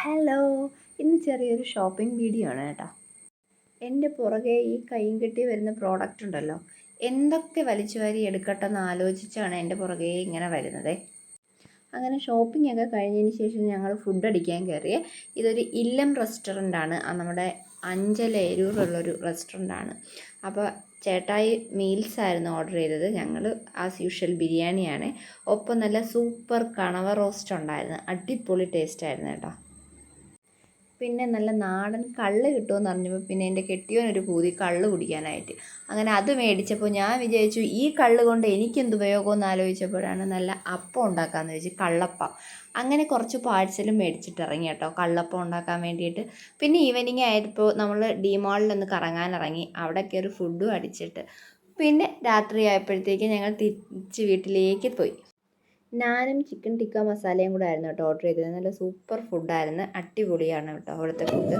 Hello, ഇന്ന് ചെറിയൊരു shopping video ആണ് കേട്ടോ. എൻ്റെ പുറകെ ഈ കയ്യും കെട്ടി വരുന്ന പ്രോഡക്റ്റ് ഉണ്ടല്ലോ, എന്തൊക്കെ വലിച്ചു വാരി എടുക്കട്ടെന്ന് ആലോചിച്ചാണ് എൻ്റെ പുറകെ ഇങ്ങനെ വരുന്നത്. അങ്ങനെ ഷോപ്പിംഗ് ഒക്കെ കഴിഞ്ഞതിന് ശേഷം ഞങ്ങൾ ഫുഡ് അടിക്കാൻ കയറിയേ. ഇതൊരു ഇല്ലം റെസ്റ്റോറൻ്റാണ്, നമ്മുടെ അഞ്ചലേരൂറുള്ളൊരു റെസ്റ്റോറൻ്റാണ്. അപ്പോൾ ചേട്ടായി മീൽസ് ആയിരുന്നു ഓർഡർ ചെയ്തത്. ഞങ്ങൾ ആസ് യൂഷ്വൽ ബിരിയാണിയാണ്, ഒപ്പം നല്ല സൂപ്പർ കണവ റോസ്റ്റ് ഉണ്ടായിരുന്നു. അടിപൊളി ടേസ്റ്റ് ആയിരുന്നു കേട്ടോ. പിന്നെ നല്ല നാടൻ കള്ള് കിട്ടുമെന്ന് അറിഞ്ഞപ്പോൾ പിന്നെ എൻ്റെ കെട്ടിയോനൊരു പൂതി കള്ള് കുടിക്കാനായിട്ട്. അങ്ങനെ അത് മേടിച്ചപ്പോൾ ഞാൻ വിചാരിച്ചു ഈ കള്ള് കൊണ്ട് എനിക്കെന്ത് ഉപയോഗമെന്ന് ആലോചിച്ചപ്പോഴാണ് നല്ല അപ്പം ഉണ്ടാക്കാമെന്ന് വെച്ച്, കള്ളപ്പം. അങ്ങനെ കുറച്ച് പാഴ്സലും മേടിച്ചിട്ട് ഇറങ്ങി കേട്ടോ, കള്ളപ്പം ഉണ്ടാക്കാൻ വേണ്ടിയിട്ട്. പിന്നെ ഈവനിങ് ആയപ്പോൾ നമ്മൾ ഡിമാളിലൊന്ന് കറങ്ങാനിറങ്ങി, അവിടെ കയറി ഫുഡും അടിച്ചിട്ട് പിന്നെ രാത്രി ആയപ്പോഴത്തേക്ക് ഞങ്ങൾ തിരിച്ച് വീട്ടിലേക്ക് പോയി. നാനും ചിക്കൻ ടിക്ക മസാലയും കൂടെ ആയിരുന്നു കേട്ടോ ഓർഡർ ചെയ്തത്. നല്ല സൂപ്പർ ഫുഡായിരുന്നു, അടിപൊളിയാണ് കേട്ടോ അവിടുത്തെ ഫുഡ്.